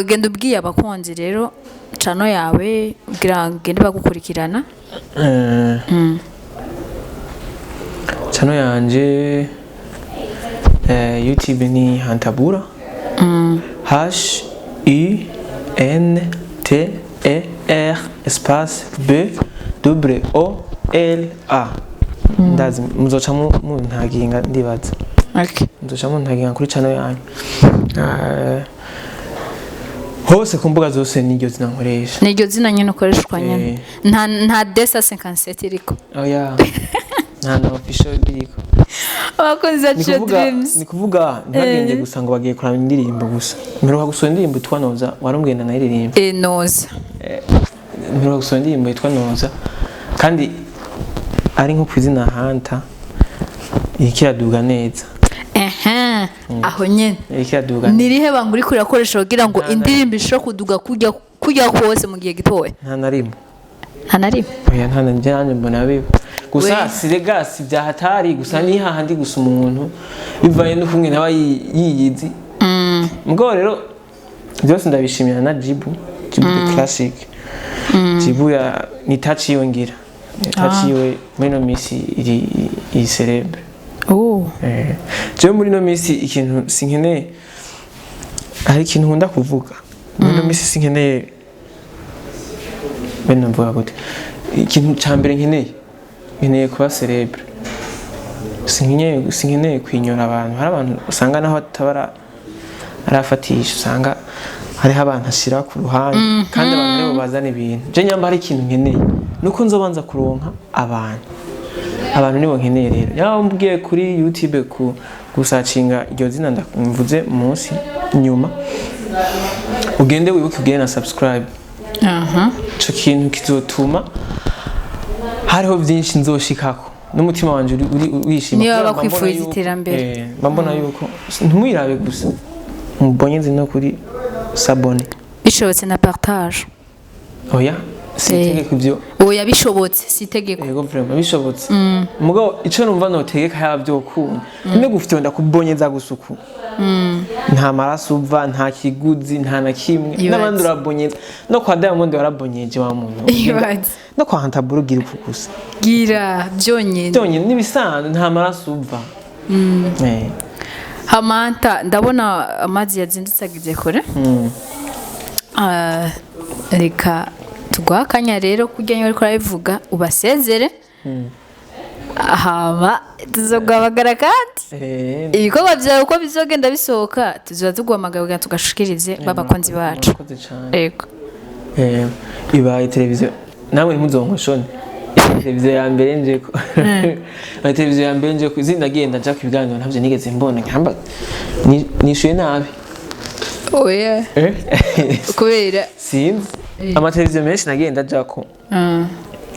Speaker 2: genda ubwiye abakonzi rero chano yawe kugira ngende bagukurikirana
Speaker 1: channel yanje YouTube ni Hantabura. HUNTER espace BOOLA. Ndazi muzoca mu ntaginga ndibaza.
Speaker 2: Okay.
Speaker 1: Muzoca mu ntaginga kuri channel yanyu. Hose ku mbuga zose niryo zina nkoresha.
Speaker 2: Niryo zina nyine ukoreshwa nyine. Nta desa 57 iriko.
Speaker 1: Oya. Nta na official biriko.
Speaker 2: Abakozi bacu dreams.
Speaker 1: Ni kuvuga ntagende gusa ngo bagiye kuraba indirimbo gusa. Mperuka gusura indirimbo yitwa Noza, warambwenda na aririmba.
Speaker 2: Noza.
Speaker 1: Mperuka gusura indirimbo yitwa Noza. Kandi ari nko kwizina hanta. Ikiraduga neza.
Speaker 2: Aho nyene.
Speaker 1: Ikiraduga.
Speaker 2: Nirihe banguri kuri akoresha kugira ngo indirimbo ishobora kuduga kujya kose mu gihe gitoya.
Speaker 1: Nta narimwe.
Speaker 2: Nta narimwe.
Speaker 1: Oya nta njyanye mbona biba. Gusa siregasi bya hatari gusa ni hahandi gusa umuntu bivaye no kumwe naba yiyizi. Mugabo rero byose ndabishimira na Jibu the classic. Jibu ya ni touch yongera. Touch yiwe muri no misi iri celebre. Je muri no misi ikintu sinkeneye hari ikintu nkunda kuvuga. Muri no misi sinkeneye bene mvuga gute. Ikintu cyambere nkeneye kuba celebre. Sinkeneye kwinyora abantu. Hari abantu usanga naho tabara arafatisha usanga hariho abantu ashira ku ruhande kandi abantu rero bazana ibintu. Je nyamba hari ikintu nkeneye nuko nzobanza kuronka abantu nibo nkeneye rero. Yaho mbwiye kuri YouTube gusacinga iryo zina ndamvuze munsi nyuma ugende wibuke ugende na subscribe. Cyo kintu kizotuma hariho byinshi nzoshikako n'umutima wanje urishima.
Speaker 2: Niyo bakwifuza iterambere.
Speaker 1: Mbona yuko ntumwirabe gusa mubonyeze no kuri sabone
Speaker 2: bishobotse na partage.
Speaker 1: Oya sitegeka ibyo.
Speaker 2: Oya bishobotse sitegeka.
Speaker 1: Yego vraiment bishobotse. Mugabo ico numva no tegeka yabyo kuntu ne gufite kubonyeza gusuku. Nta maraso uva nta kiguzi nta na kimwe n'abandi urabonyeza no kwa Diamond warabonyeje wa muntu. No kwa Hantabura gira ukugusa.
Speaker 2: Gira byonyine
Speaker 1: nibisanzwe nta maraso uva.
Speaker 2: Hamanta ndabona amazi yazindutsagize kure. Reka tugwakanya rero kujya nyori kurabivuga ubasezere. Hama tuzogabagara kandi ibikorwa byawe uko bizogenda bisohoka tuzoba tugwamagara tugashikirize babakonzi bacu. Yego.
Speaker 1: Ibaye televiziyo nawe ntimuzonkoshone. Televiziyo ya mbere nje ko televiziyo ya mbere nje ko izinda genda nja kwiganira ntabyo nigeze mbona nkamba nishuye nabi.
Speaker 2: Oya. Kubera
Speaker 1: sinzi ama televiziyo menshi nagenda jako.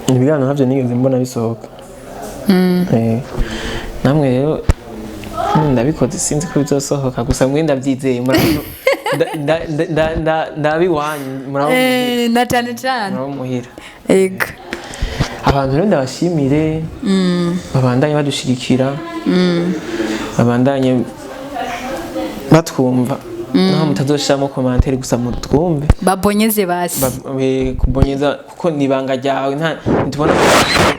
Speaker 1: Ibiganiro ntabyo nigeze mbona bisohoka. Namwe rero ndabikoze sinzi ko bizosohoka gusa mwe ndabyizeye murabona ndabiwanyu murabona
Speaker 2: na cyane
Speaker 1: muhira.
Speaker 2: Ego.
Speaker 1: Abantu rero ndabashimire babandanye badushigikira babandanye batwumva naho mutazoshiramo commentaire gusa mutwumve babonyeze basi kubonyeza kuko nibanga ryawe nta ntubona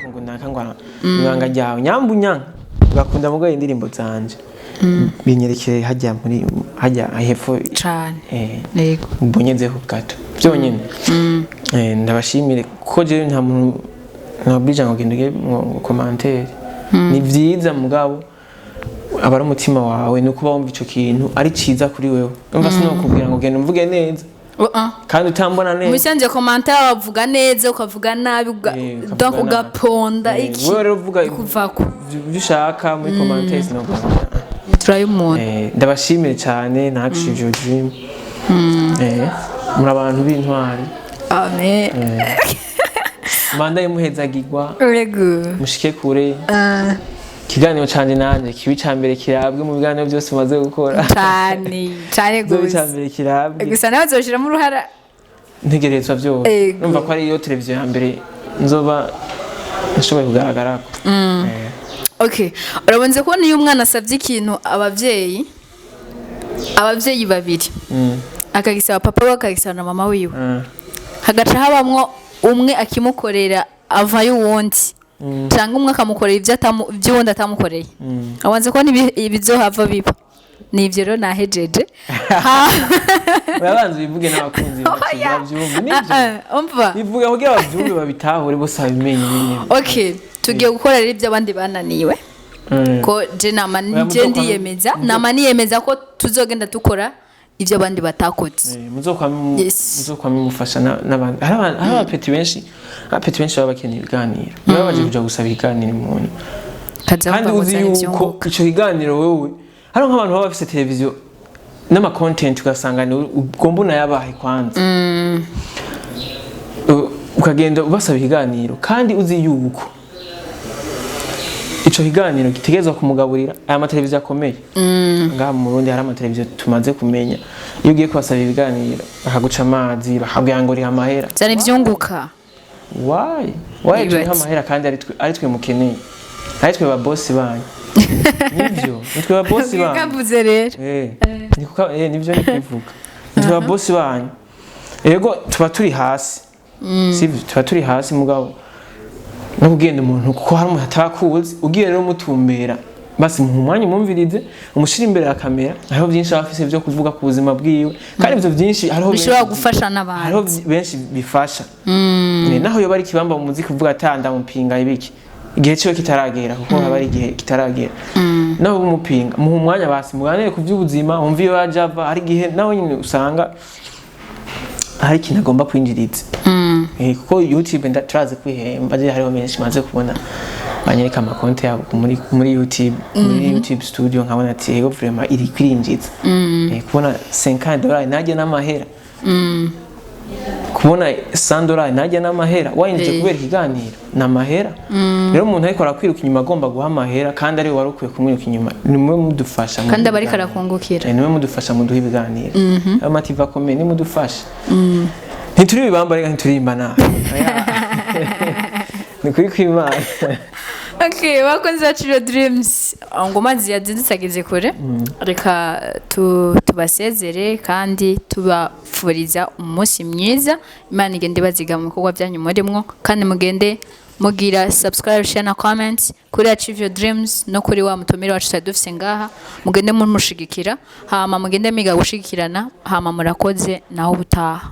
Speaker 1: ngo nakangwa nibanga ryawe nyambunya bakunda mugo indirimbo zanje binyerekeye hajya hepfo
Speaker 2: cyane. Yego
Speaker 1: mbonyezeho gato byonyine. Ndabashimire kuko je nta muntu nabija ngo gendege mu commentaire ni byiza mugabo abara umutima wawe nuko bawumva ico kintu ari ciza kuri wewe. Umva sino kubwira ngo genda mvuge neza. Kandi utambona neza. Musanze commentaire wavuga neza ukavuga nabi donc ugaponda iki. Wewe rero uvuga kuvako bishaka muri commentaire sino ngo turayo umuntu. Ndabashimire cyane nakishije dream. Muri abantu b'intwari. Amen. Manda yemuhezagirwa. Mushike kure. Kiganiro cyane nanje kibi cyambere kirabwe mu biganiro byose maze gukora. Cyane gusa. Cyambere kirabwe. Gusa nawe zoshira mu ruhara. Ntegerezwa byo. Numva ko ari yo televiziyo ya mbere nzoba nashoboye kugaragara ko. Okay. Urabonze ko niyo umwana asabye ikintu abavyeyi babiri. Akagisaba papa we akagisaba na mama wiwe. Hagaca habamwo umwe akimukorera avayo wundi.
Speaker 2: cyangwa umwe akamukorera ibyo wundi atamukoreye abanza kubona ibizohava biba ni ibyo rero nahejeje
Speaker 1: urabanza bivuge n'abakunzi babyumve nibyo bivuge kugira babyumve babitahure bose babimenye nyine
Speaker 2: okay tugiye gukora rero ibyo abandi bananiwe ko je nama niyemeza ko tuzogenda dukora ibyo abandi batakoze
Speaker 1: muzokwamufasha n'abandi hari abapeti benshi baba bakeneye ibiganiro baba baje kuja gusaba ibiganiro umuntu kandi uzi yuko ico kiganiro wewe hari nk'abantu baba bafise televiziyo n'ama content ugasanga ugomba unayabahe kwanza ukagenda ubasaba ibiganiro kandi uzi yuko ico kiganiro gitegerezwa kumugaburira aya mateleviziyo akomeye ngaha mu Burundi hari amateleviziyo tumaze kumenya iyo ugiye kubasaba ibiganiro bakaguca amazi bakabwira ngo riha amahera
Speaker 2: cyane ivyunguka
Speaker 1: why riha amahera kandi ari twe mukeneye ari twe ba boss banyu nivyo nitwe ba boss banyu
Speaker 2: kavuze rero
Speaker 1: nivyo ni kuvuga nitwe ba boss banyu yego tuba turi hasi sivyo tuba turi hasi mugabo no kugenda umuntu kuko hari umuntu atakuzi ugiye rero mutumbera basi mu mwanya umumvirize umushira imbere ya kamera hariho byinshi abafise byo kuvuga ku buzima bwiwe kandi ivyo byinshi hariho
Speaker 2: bishobora gufasha n'abantu
Speaker 1: hariho benshi bifasha naho yo bari kibamba mu muziki kuvuga atanda mupinga ibiki igihe cyo kitaragera kuko haba ari igihe kitaragera naho umupinga mu mwanya basi muganire ku by'ubuzima umvi yo ajava hari igihe naho nyine usanga hari ikintu agomba kwinjiriza kuko YouTube turazi kwihemba hariho menshi maze kubona banyereka amakonti yabo muri YouTube studio nkabona ati yego vraiment iri kwirinjiza kubona $50 najya n'amahera kubona $100 najya n'amahera wayinje kubera ikiganiro n'amahera rero umuntu ariko arakwiruka inyuma agomba guha amahera kandi ari wari ukwiye kumwiruka inyuma nimwe mudufasha
Speaker 2: kandi abari karakungukira
Speaker 1: nimwe mudufasha mu duha ibiganiro amativa komeye ni mudufasha ntituri bibamba reka ntiturimba na ni kuri kwimana
Speaker 2: okay bakunze baciro dreams ngoma ziyaditsageze kure reka tubasezere kandi tubafuriza umunsi mwiza Imana igende baziga mu bikorwa byanyu murimwo kandi mugende mugira subscribe share na comment kuri Achieve Your Dreams no kuri wa mutumire wacu dufise ngaha mugende mumushigikira hama mugende miga gushigikirana hama murakoze naho butaha